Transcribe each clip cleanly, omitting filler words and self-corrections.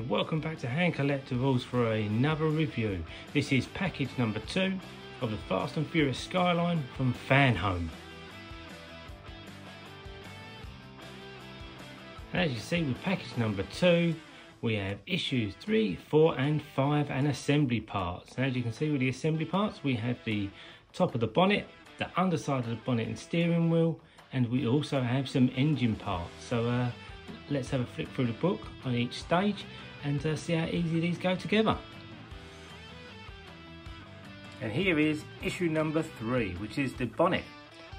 and welcome back to Hand Collectibles for another review. This is package number 2 of the Fast and Furious Skyline from Fanhome. And as you see with package number 2, we have issues 3, 4 and 5 and assembly parts. And as you can see with the assembly parts, we have the top of the bonnet, the underside of the bonnet and steering wheel, and we also have some engine parts. So let's have a flick through the book on each stage and see how easy these go together. And here is issue number 3, which is the bonnet.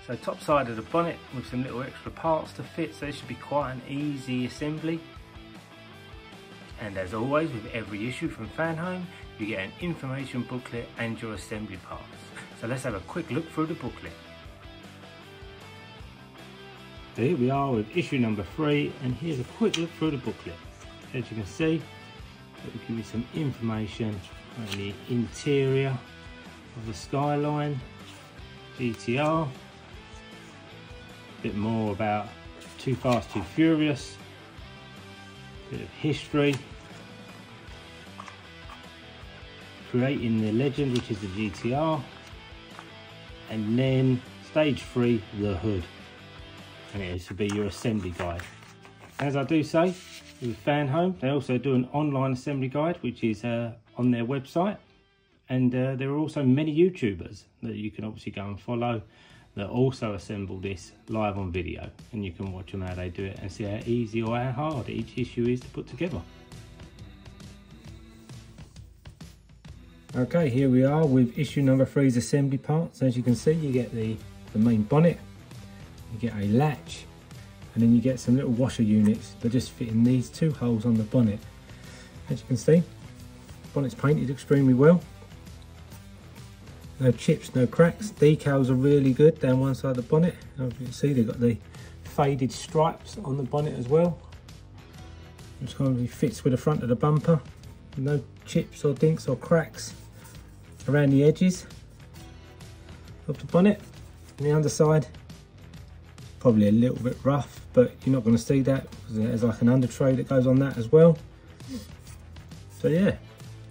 So top side of the bonnet with some little extra parts to fit, so this should be quite an easy assembly. And as always with every issue from Fanhome, you get an information booklet and your assembly parts. So let's have a quick look through the booklet. So here we are with issue number 3, and here's a quick look through the booklet. As you can see, it will give you some information on the interior of the Skyline GTR, a bit more about Too Fast, Too Furious, a bit of history, creating the legend, which is the GTR, and then stage 3, the hood. And it should be your assembly guide. As I do say, with Fanhome, they also do an online assembly guide, which is on their website. And there are also many YouTubers that you can obviously go and follow that also assemble this live on video. And you can watch them how they do it and see how easy or how hard each issue is to put together. Okay, here we are with issue number 3's assembly parts. As you can see, you get the main bonnet. You get a latch, and then you get some little washer units that just fit in these 2 holes on the bonnet. As you can see, the bonnet's painted extremely well. No chips, no cracks. Decals are really good down one side of the bonnet. As you can see, they've got the faded stripes on the bonnet as well, which kind of fits with the front of the bumper. No chips or dinks or cracks around the edges of the bonnet. And the underside, probably a little bit rough, but you're not going to see that because there's like an under tray that goes on that as well. So yeah,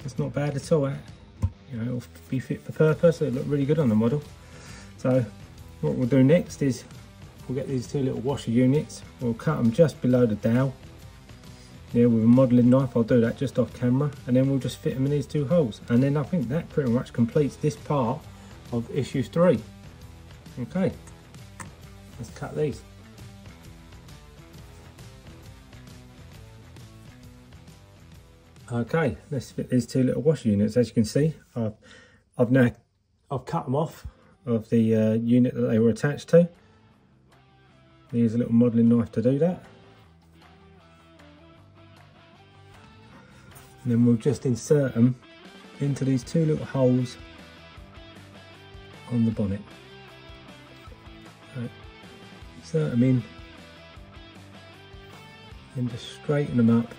it's not bad at all. You know, it'll be fit for purpose. It'll look really good on the model. So what we'll do next is we'll get these 2 little washer units. We'll cut them just below the dowel. Yeah, with a modelling knife. I'll do that just off camera, and then we'll just fit them in these 2 holes. And then I think that pretty much completes this part of issue 3. Okay. Let's cut these. Okay, let's fit these 2 little washer units. As you can see, I've cut them off of the unit that they were attached to. Use a little modelling knife to do that. And then we'll just insert them into these 2 little holes on the bonnet. Right. Insert them in and just straighten them up.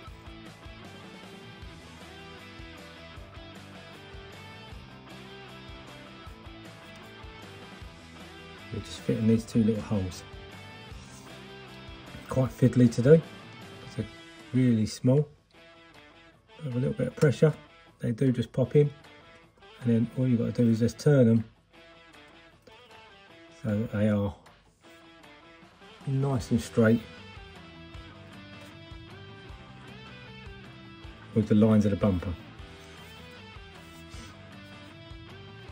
We're just fitting these 2 little holes. Quite fiddly to do. It's really small. With a little bit of pressure, they do just pop in, and then all you've got to do is just turn them so that they are nice and straight with the lines of the bumper.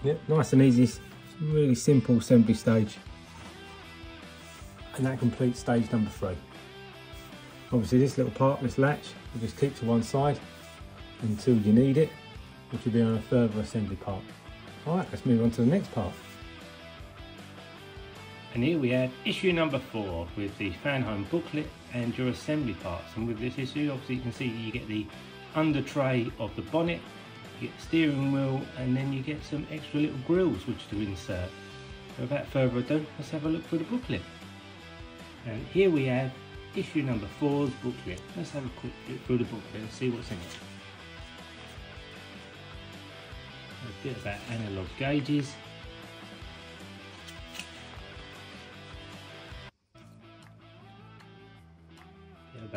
Yep, nice and easy, really simple assembly stage, and that completes stage number 3. Obviously this little part, this latch, you just keep to one side until you need it, which will be on a further assembly part. Alright, let's move on to the next part. And here we have issue number 4 with the Fanhome booklet and your assembly parts. And with this issue, obviously you can see you get the under tray of the bonnet, you get the steering wheel, and then you get some extra little grills which to insert. So without further ado, let's have a look through the booklet. And here we have issue number 4's booklet. Let's have a quick look through the booklet and see what's in it. A bit about analogue gauges,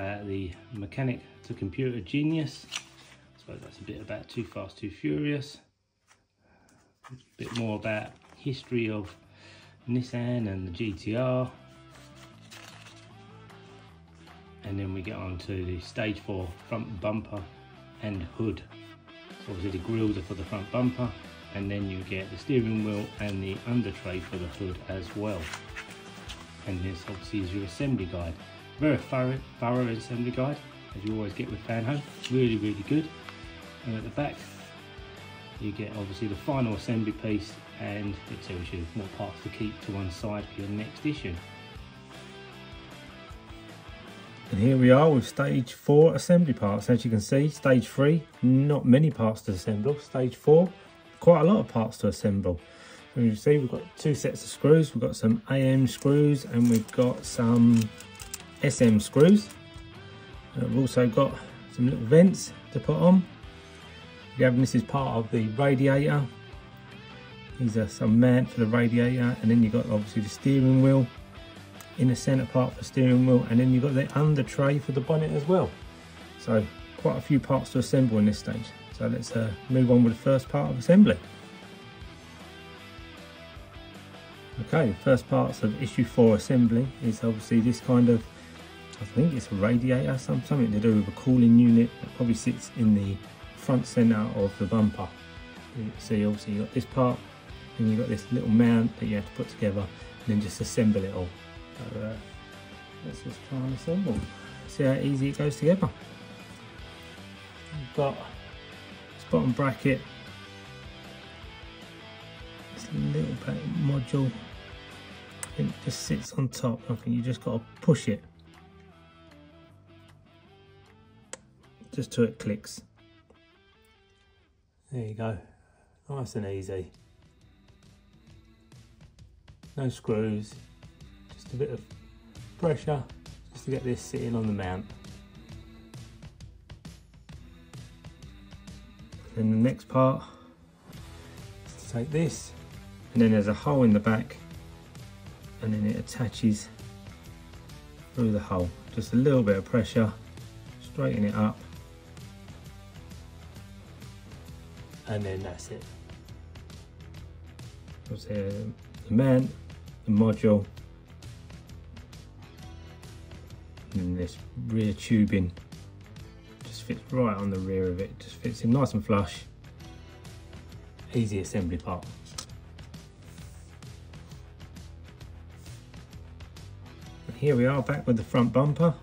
about the mechanic to computer genius. I suppose that's a bit about Too Fast, Too Furious. A bit more about history of Nissan and the GTR. And then we get on to the stage 4 front bumper and hood. So obviously the grills are for the front bumper, and then you get the steering wheel and the under tray for the hood as well. And this obviously is your assembly guide. Very thorough assembly guide, as you always get with Fanhome. Really, really good. And at the back, you get obviously the final assembly piece, and it tells you what parts to keep to one side for your next issue. And here we are with stage 4 assembly parts. As you can see, stage 3, not many parts to assemble. Stage 4, quite a lot of parts to assemble. And you see, we've got 2 sets of screws. We've got some AM screws and we've got some SM screws. We've also got some little vents to put on. Again, this is part of the radiator. These are some mount for the radiator, and then you've got obviously the steering wheel in the centre part for steering wheel, and then you've got the under tray for the bonnet as well. So quite a few parts to assemble in this stage. So let's move on with the first part of assembly. Okay, the first parts of issue 4 assembly is obviously this kind of, I think it's a radiator, something to do with a cooling unit that probably sits in the front centre of the bumper. You can see obviously you've got this part, and you've got this little mount that you have to put together and then just assemble it all. So let's just try and assemble. See how easy it goes together. We've got this bottom bracket, this little module. I think it just sits on top. I think you just got to push it just till it clicks. There you go, nice and easy. No screws, just a bit of pressure just to get this sitting on the mount. Then the next part is to take this, and then there's a hole in the back, and then it attaches through the hole. Just a little bit of pressure, straighten it up, and then that's it. Obviously, the mount, the module, and this rear tubing just fits right on the rear of it. Just fits in nice and flush. Easy assembly part. And here we are back with the front bumper,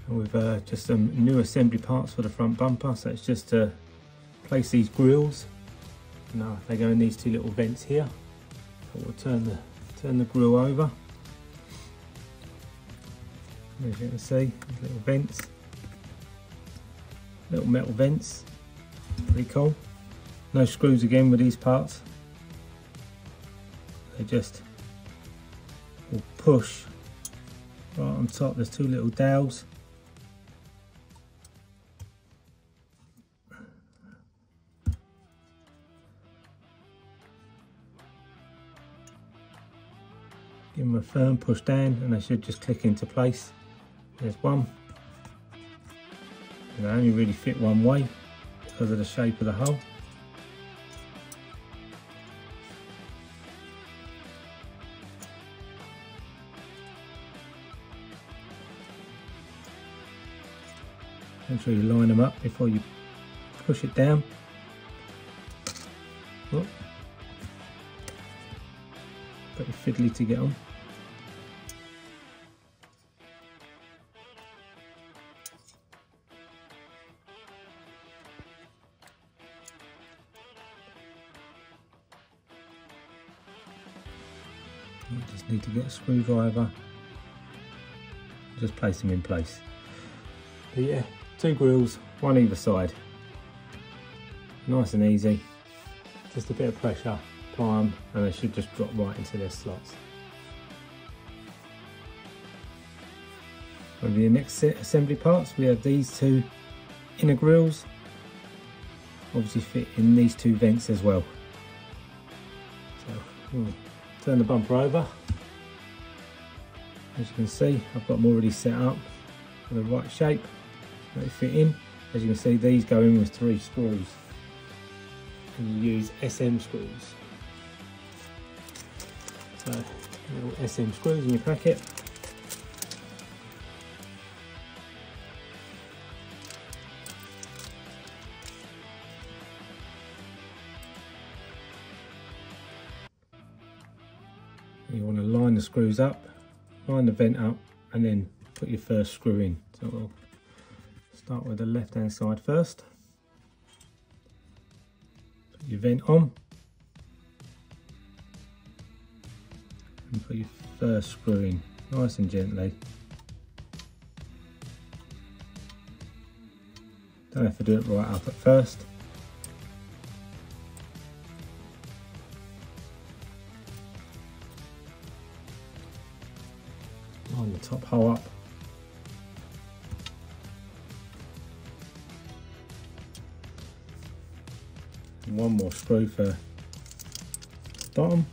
and with just some new assembly parts for the front bumper. So it's just to place these grills. Now they go in these 2 little vents here. So we'll turn the grill over. As you can see, little vents, little metal vents, pretty cool. No screws again with these parts. They just will push right on top. There's 2 little dowels. Give them a firm push down and they should just click into place. There's one. And they only really fit one way because of the shape of the hole. Make sure you line them up before you push it down. Oh. Pretty fiddly to get on. You just need to get a screwdriver, just place them in place. But yeah, 2 grills, one either side. Nice and easy, just a bit of pressure, apply them, and they should just drop right into their slots. Over the next set assembly parts, we have these 2 inner grills, obviously fit in these 2 vents as well. So we'll turn the bumper over. As you can see, I've got them already set up. for the right shape, let it fit in. As you can see, these go in with 3 screws, and you use SM screws. So little SM screws in your packet. You want to line the screws up, line the vent up, and then put your first screw in. So we'll start with the left hand side first. Put your vent on and put your first screw in, nice and gently. Don't have to do it right up at first. Line the top hole up. And one more screw for the bottom.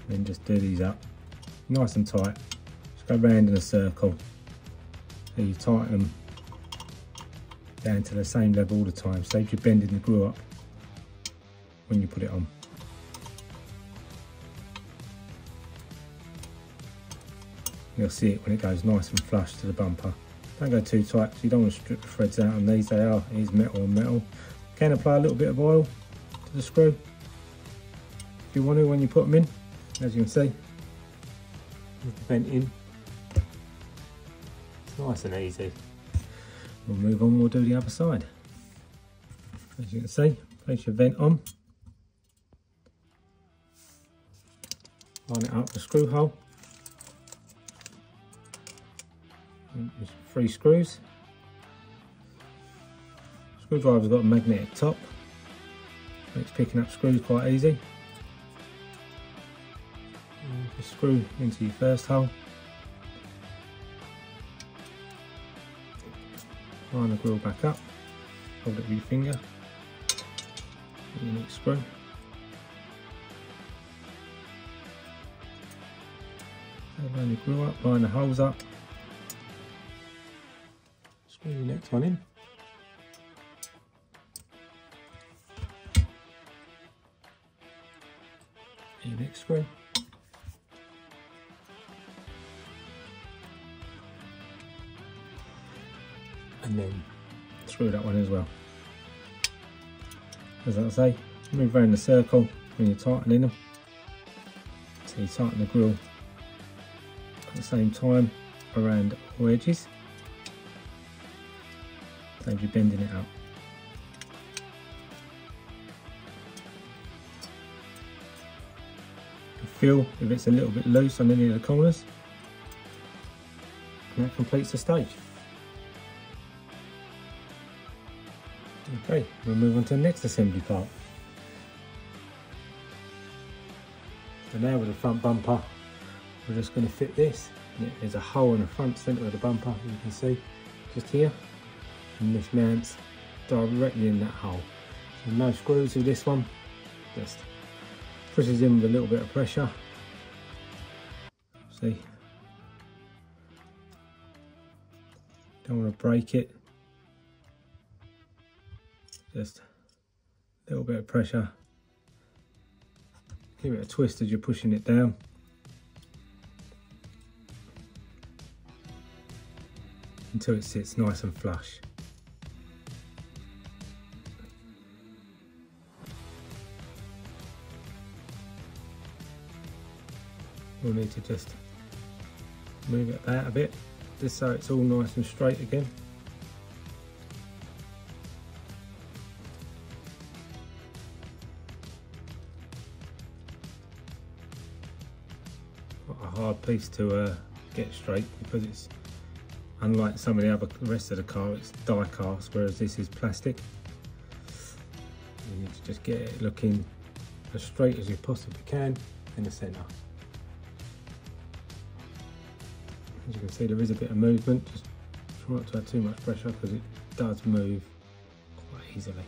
Then just do these up nice and tight. Just go round in a circle. So you tighten them down to the same level all the time. Saves you bending the glue up when you put it on. You'll see it when it goes nice and flush to the bumper. Don't go too tight, so you don't want to strip the threads out on these. They are, it is metal on metal. You can apply a little bit of oil to the screw if you want to when you put them in. As you can see, with the vent in, it's nice and easy. We'll move on, we'll do the other side. As you can see, place your vent on, line it up the screw hole, and there's 3 screws. Screwdriver's got a magnetic top, makes picking up screws quite easy. And just screw into your first hole. Line the grill back up, hold it with your finger, and your next screw. So line the grill up, line the holes up, screw your next one in. And your next screw. And then screw that one as well. As I say, move around the circle when you're tightening them. So you tighten the grill at the same time around all edges. Save you bending it up. You feel if it's a little bit loose on any of the corners. And that completes the stage. Okay, we'll move on to the next assembly part. So now with the front bumper, we're just going to fit this. There's a hole in the front centre of the bumper, you can see, just here. And this mounts directly in that hole. So no screws with this one, just pushes in with a little bit of pressure. See? Don't want to break it. Just a little bit of pressure. Give it a twist as you're pushing it down. Until it sits nice and flush. We'll need to just move it out a bit, just so it's all nice and straight again. A hard piece to get straight, because it's unlike some of the rest of the car, it's die cast, whereas this is plastic. You need to just get it looking as straight as you possibly can in the centre. As you can see, there is a bit of movement. Just try not to add too much pressure because it does move quite easily.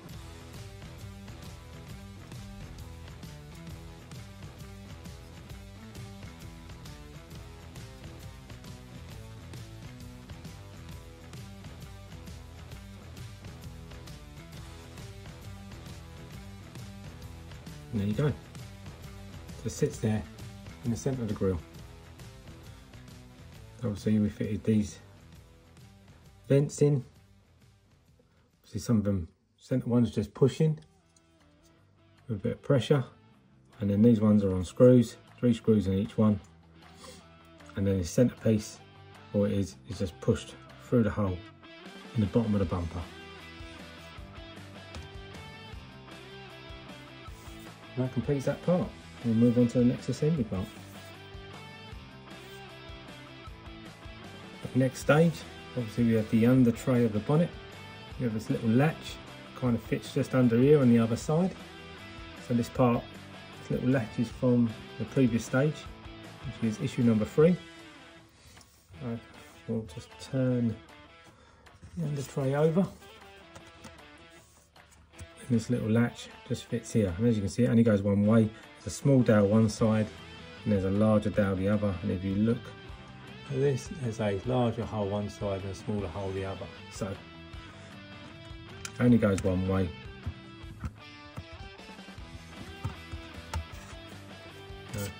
And there you go. Just sits there in the centre of the grille. Obviously we fitted these vents in. See, some of them centre ones just pushing with a bit of pressure, and then these ones are on screws, 3 screws in each one, and then the centrepiece, all it is just pushed through the hole in the bottom of the bumper. And that completes that part. We'll move on to the next assembly part. Next stage, obviously we have the under tray of the bonnet. We have this little latch, kind of fits just under here on the other side. So this part, this little latch is from the previous stage, which is issue number 3. We'll just turn the under tray over. And this little latch just fits here. And as you can see, it only goes one way. There's a small dowel one side, and there's a larger dowel the other. And if you look at this, there's a larger hole one side and a smaller hole the other. So it only goes one way.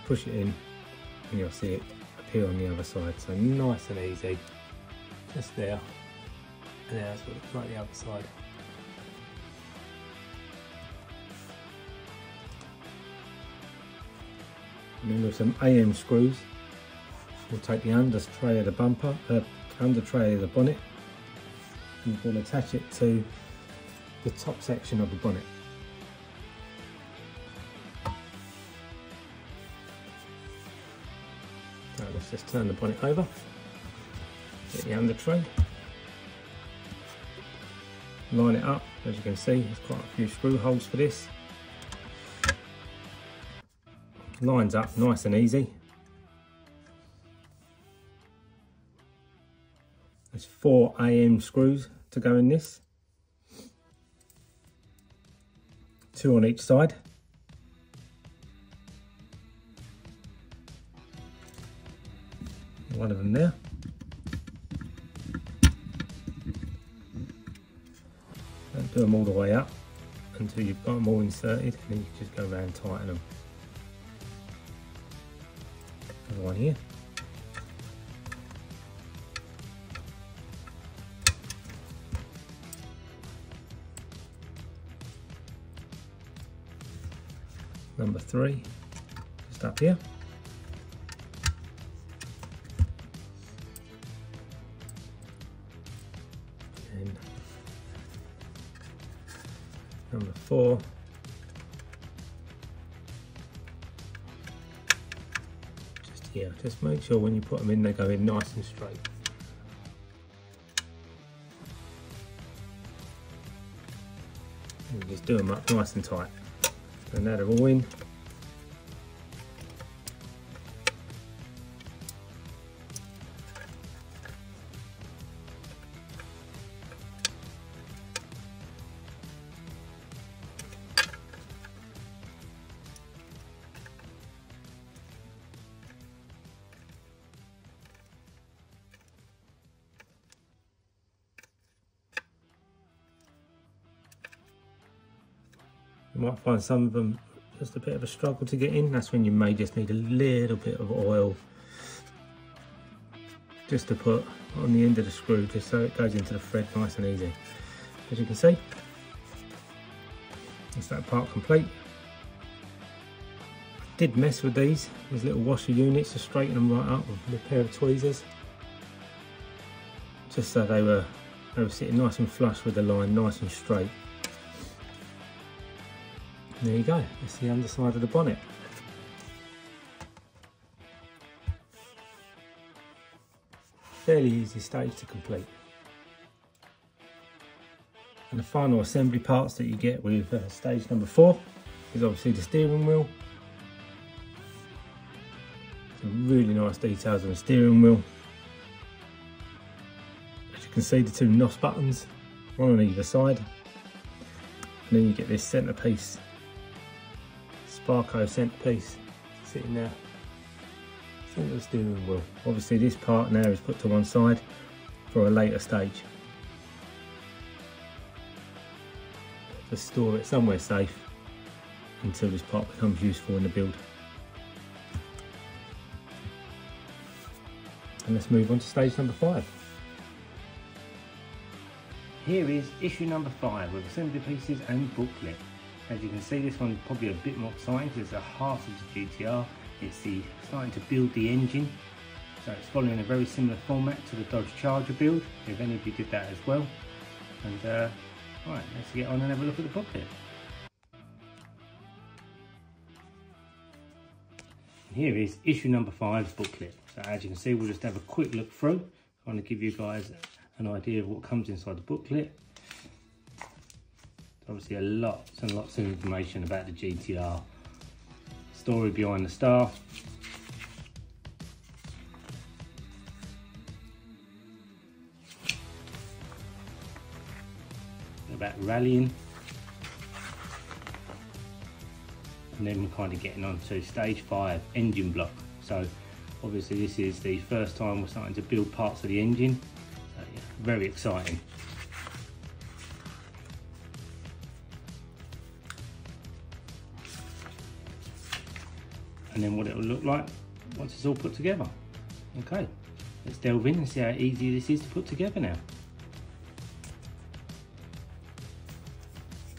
Push it in and you'll see it appear on the other side. So nice and easy, just there. And now that's what it looks like the other side. And then with some AM screws, we'll take the under tray of the bumper, under tray of the bonnet, and we'll attach it to the top section of the bonnet. Now let's just turn the bonnet over, get the under tray, line it up. As you can see, there's quite a few screw holes for this. Lines up nice and easy. There's 4 AM screws to go in this, 2 on each side. One of them there. Don't do them all the way up until you've got them all inserted, and then you just go around and tighten them. Another one here. Number 3, just up here. And number 4. Just here. Just make sure when you put them in, they go in nice and straight. And you just do them up nice and tight. And now they're all in. You might find some of them just a bit of a struggle to get in. That's when you may just need a little bit of oil just to put on the end of the screw, just so it goes into the thread nice and easy. As you can see, that's that part complete. I did mess with these little washer units to straighten them right up with a pair of tweezers, just so they were sitting nice and flush with the line, nice and straight. And there you go, that's the underside of the bonnet. Fairly easy stage to complete. And the final assembly parts that you get with stage number 4 is obviously the steering wheel. Some really nice details on the steering wheel. As you can see, the 2 NOS buttons, one on either side. And then you get this centrepiece, Sparco centrepiece sitting there, centre of the steering wheel. Obviously this part now is put to one side for a later stage, to store it somewhere safe until this part becomes useful in the build. And let's move on to stage number 5. Here is issue number 5 with assembly pieces and booklet. As you can see, this one's probably a bit more exciting because it's the heart of the GTR. It's starting to build the engine. So it's following a very similar format to the Dodge Charger build, if any of you did that as well. And right, let's get on and have a look at the booklet. Here is issue number 5's booklet. So as you can see, we'll just have a quick look through, kind of give you guys an idea of what comes inside the booklet. Obviously lots and lots of information about the GTR, story behind the star, about rallying, and then we're kind of getting on to stage 5, engine block. So obviously this is the first time we're starting to build parts of the engine, so yeah, very exciting. And then what it will look like once it's all put together. Okay, let's delve in and see how easy this is to put together now.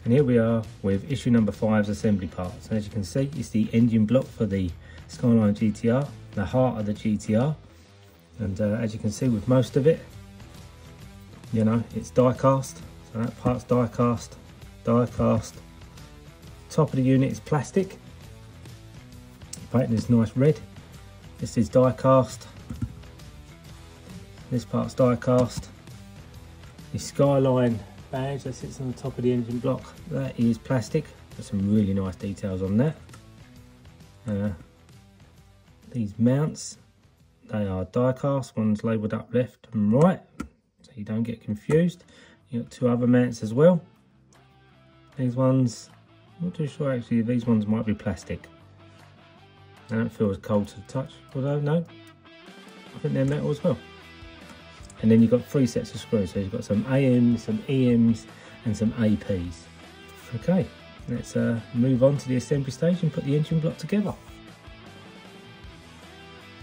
And here we are with issue number 5's assembly parts. As you can see, it's the engine block for the Skyline GTR, the heart of the GTR. And as you can see with most of it, you know, it's die cast. So that part's die cast, die cast. Top of the unit is plastic. Paint is nice red. This is die cast. This part's die cast. The Skyline badge that sits on the top of the engine block, that is plastic. There's some really nice details on that. These mounts, they are die cast. One's labelled up left and right, so you don't get confused. You've got 2 other mounts as well. These ones, I'm not too sure actually, these ones might be plastic. They don't feel as cold to the touch, although no, I think they're metal as well. And then you've got 3 sets of screws, so you've got some AMs, some EMs and some APs. Okay, let's move on to the assembly stage and put the engine block together.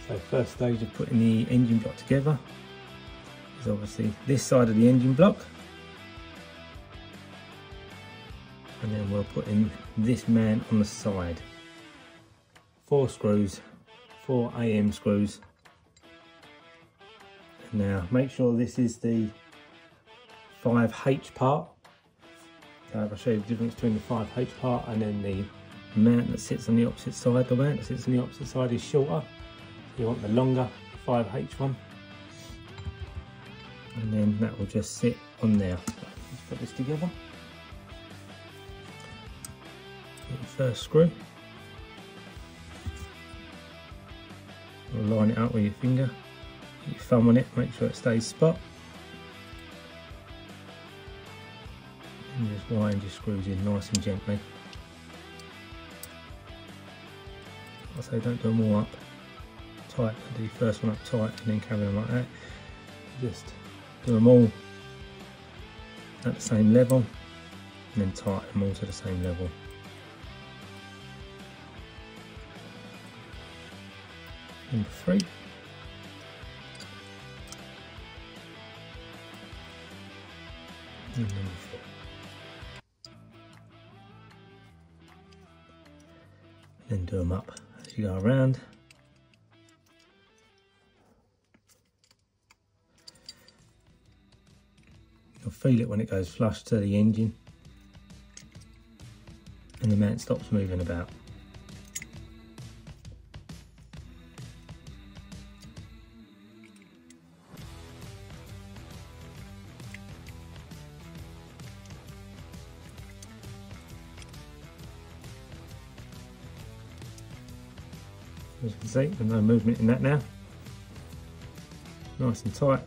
So first stage of putting the engine block together is obviously this side of the engine block. And then we'll put in this man on the side. 4 screws, 4 AM screws. Now make sure this is the 5H part. So I'll show you the difference between the 5H part and then the mount that sits on the opposite side. The mount that sits on the opposite side is shorter. You want the longer 5H one. And then that will just sit on there. So let's put this together. Get the first screw. Line it up with your finger. Put your thumb on it, make sure it stays spot. And just wind your screws in nice and gently. I say don't do them all up tight, do the first one up tight and then carry on like that. Just do them all at the same level and then tighten them all to the same level. Number 3. And number 4. And then do them up as you go around. You'll feel it when it goes flush to the engine and the mount stops moving about. As you can see, there's no movement in that now. Nice and tight.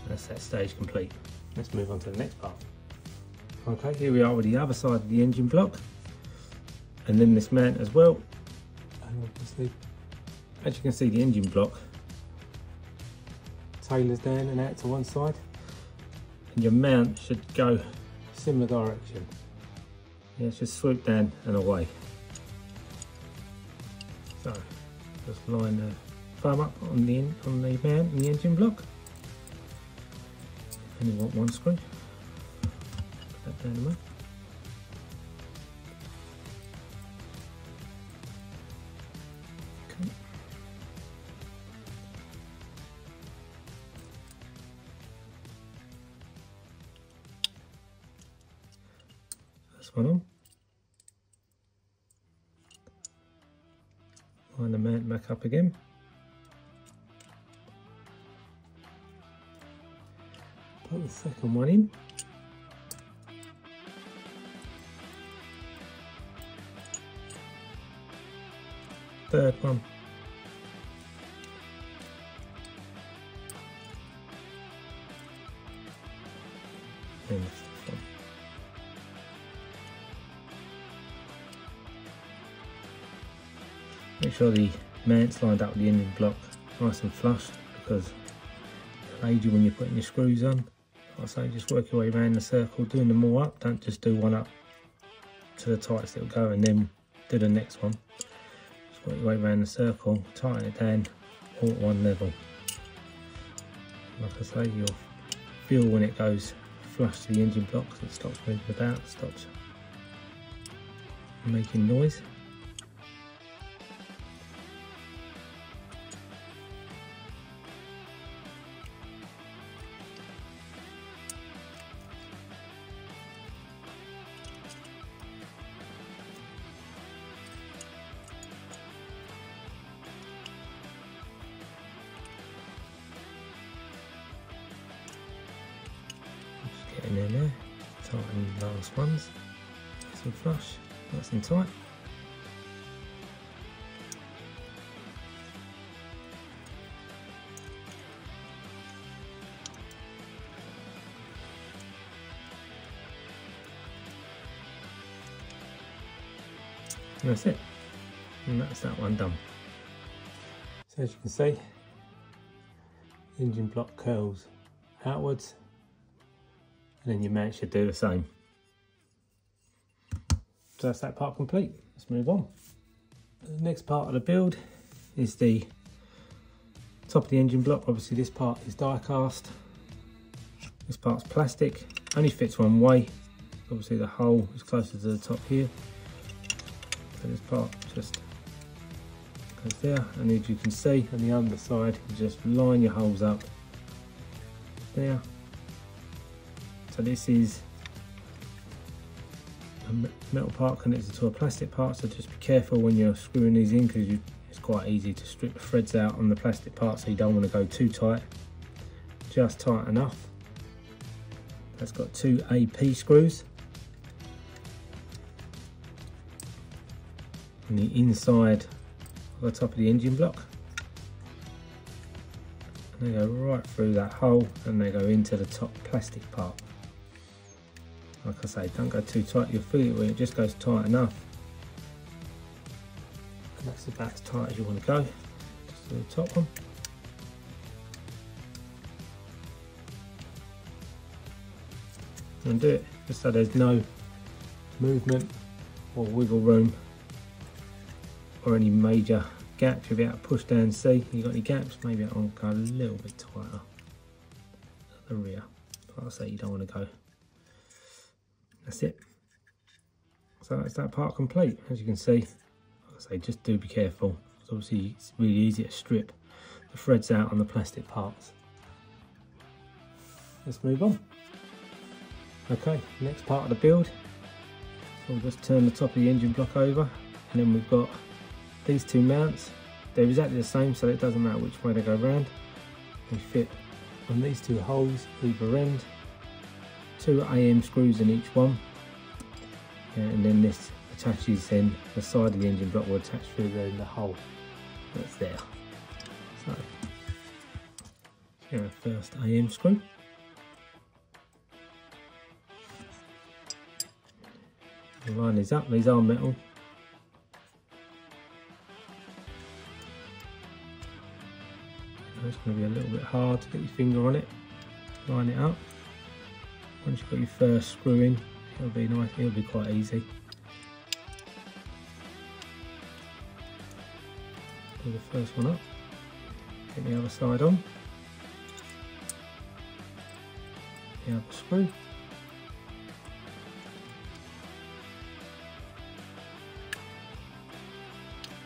That's that stage complete. Let's move on to the next part. Okay, here we are with the other side of the engine block. And then this mount as well. And obviously, as you can see, the engine block tailors down and out to one side. and your mount should go similar direction. Yeah, it should swoop down and away. So just line the thumb up on the mount and the engine block. Only want one screw. Put that down the way. Okay. First one on. Line the mount back up again. Put the second one in. Third one. And the fifth one. Make sure the mount's lined up with the engine block nice and flush, because it'll aid you when you're putting your screws on. Like I say, just work your way around the circle, doing them all up. Don't just do one up to the tightest it'll go and then do the next one. Just work your way around the circle, tighten it down, all at one level. Like I say, you'll feel when it goes flush to the engine block, so it stops moving about, stops making noise. Getting in there, tighten the last ones, nice and flush, nice and tight. And that's it, and that's that one done. So as you can see, the engine block curls outwards, and then your mount should do the same. So that's that part complete. Let's move on. The next part of the build is the top of the engine block. Obviously this part is die cast, this part's plastic, only fits one way. Obviously the hole is closer to the top here, so this part just goes there, and as you can see on the underside, you just line your holes up there. So this is a metal part connected to a plastic part, so just be careful when you're screwing these in, because it's quite easy to strip the threads out on the plastic part, so you don't want to go too tight, just tight enough. That's got 2 AP screws on the inside of the top of the engine block. And they go right through that hole and they go into the top plastic part. Like I say, don't go too tight, you'll feel it when it just goes tight enough. And that's about as tight as you want to go. Just to the top one. And do it just so there's no movement or wiggle room or any major gaps. You'll be able to push down and see. You've got any gaps, maybe I'll go a little bit tighter at the rear. Like I say, you don't want to go. That's it. So that's that part complete. As you can see, like I say, just do be careful, because obviously it's really easy to strip the threads out on the plastic parts. Let's move on. Okay, next part of the build. So we'll just turn the top of the engine block over, and then we've got these 2 mounts. They're exactly the same, so it doesn't matter which way they go round. They fit on these 2 holes either end. 2 AM screws in each one, and then this attaches in the side of the engine block, will attach through the hole that's there. So, here's the first AM screw. We'll line these up, these are metal. It's going to be a little bit hard to get your finger on it. Line it up. Once you've got your first screw in, it'll be nice, it'll be quite easy. Do the first one up, get the other side on, the other screw.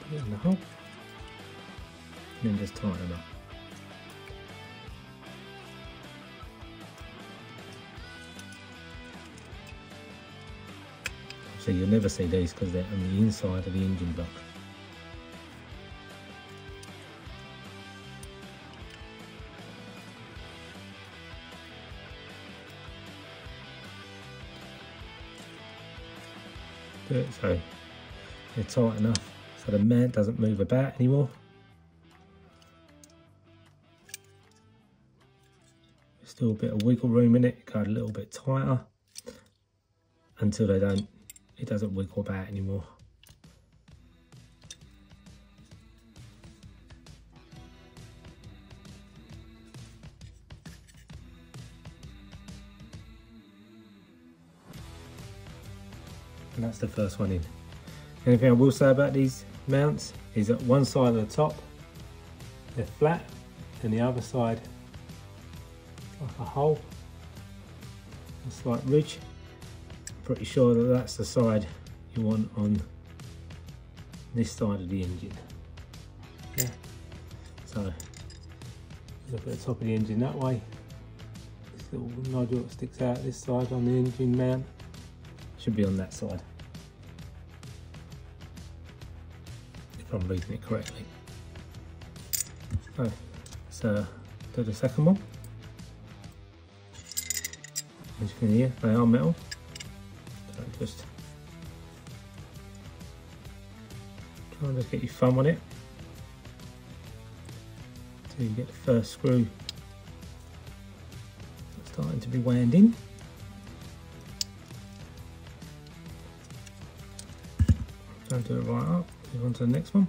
Put it in the hole, and then just tighten them up. So you'll never see these because they're on the inside of the engine block. Do it so they're tight enough so the mount doesn't move about anymore. There's still a bit of wiggle room in it, go a little bit tighter until it doesn't wiggle about anymore. And that's the first one in. Anything I will say about these mounts is that one side of the top they're flat and the other side like a hole, a slight ridge. I'm pretty sure that that's the side you want on this side of the engine. Yeah. So look at the top of the engine that way. This little nodule that sticks out this side on the engine mount should be on that side, if I'm reading it correctly. Okay, so do the second one. As you can hear, they are metal, so just try and just get your thumb on it until you get the first screw starting to be wound in. Don't do it right up, move on to the next one.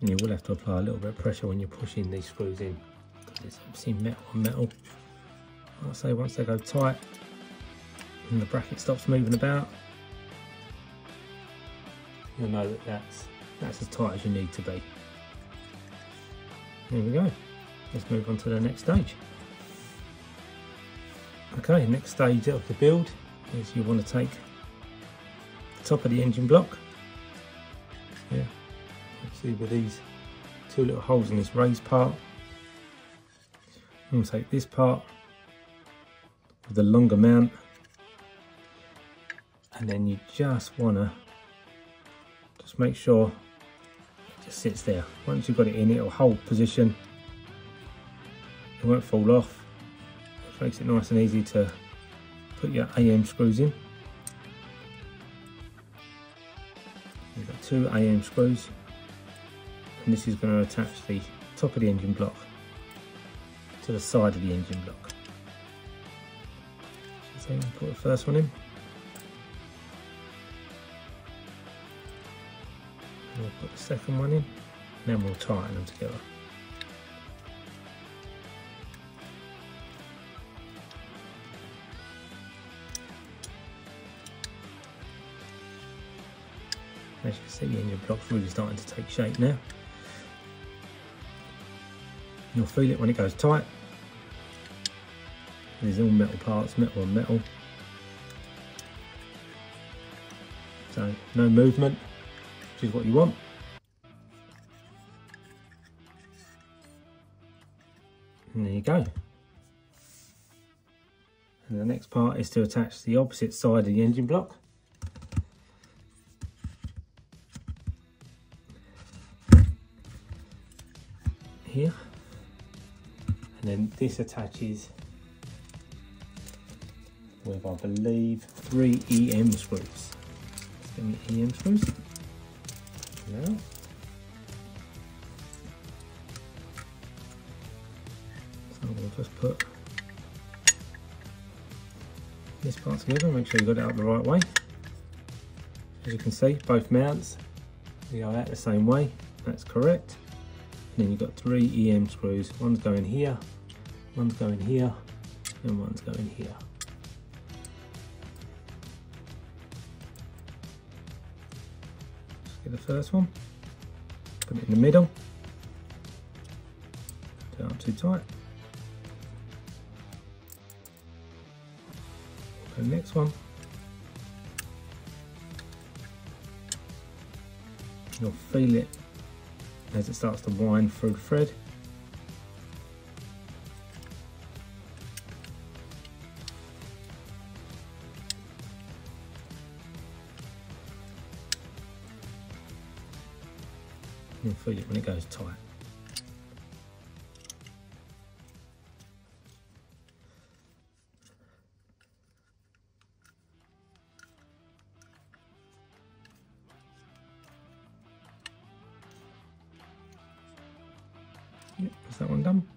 And you will have to apply a little bit of pressure when you're pushing these screws in, because it's obviously metal on metal. I'll say once they go tight and the bracket stops moving about, you'll know that that's as tight as you need to be. There we go. Let's move on to the next stage. Okay, next stage of the build is you want to take the top of the engine block. Yeah, see with these two little holes in this raised part. I'm going to take this part with the longer mount, and then you just want to make sure it just sits there. Once you've got it in, it'll hold position, it won't fall off, which makes it nice and easy to put your AM screws in. You've got 2 AM screws, and this is going to attach the top of the engine block to the side of the engine block. So you put the first one in. We'll put the second one in, and then we'll tighten them together. As you can see, the engine block's really starting to take shape now. You'll feel it when it goes tight. These are all metal parts, metal on metal. So no movement, which is what you want. And there you go. And the next part is to attach the opposite side of the engine block. Here. And then this attaches with, I believe, 3 EM screws. Let's get me EM screws. Now. So we'll just put the this part together, make sure you got it up the right way. As you can see, both mounts, they go out the same way, that's correct. And then you've got 3 EM screws, one's going here, one's going here, and one's going here. Let's get the first one, put it in the middle, don't too tight. The next one, you'll feel it as it starts to wind through the thread. You'll feel it when it goes tight. Yep, that's that one done.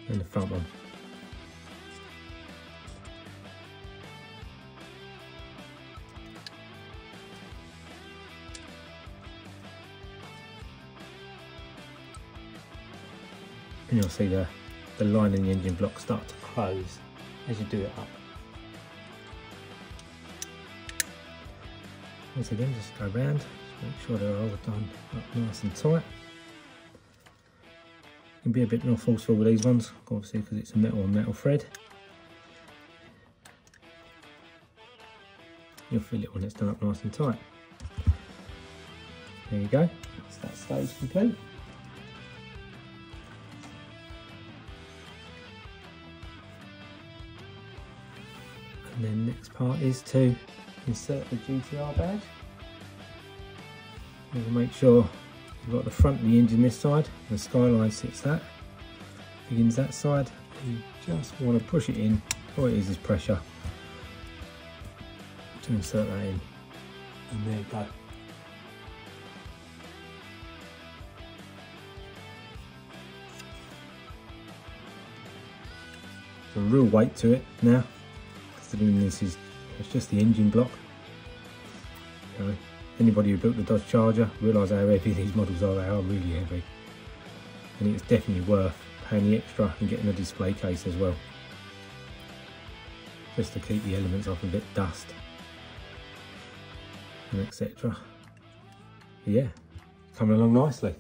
And the front one. And you'll see the line in the engine block start to close as you do it up. Once again, just go round, just make sure they're all done up nice and tight. You can be a bit more forceful with these ones, obviously because it's a metal on metal thread. You'll feel it when it's done up nice and tight. There you go, that's that stage complete. And then next part is to insert the GTR badge. You will make sure you've got the front of the engine this side, the skyline sits that, begins that side. You just want to push it in, all it is pressure to insert that in, and there you go. There's a real weight to it now, considering this is it's just the engine block. You know, anybody who built the Dodge Charger realise how heavy these models are. They are really heavy, and it's definitely worth paying the extra and getting a display case as well, just to keep the elements off a bit, dust and etc. Yeah, coming along nicely.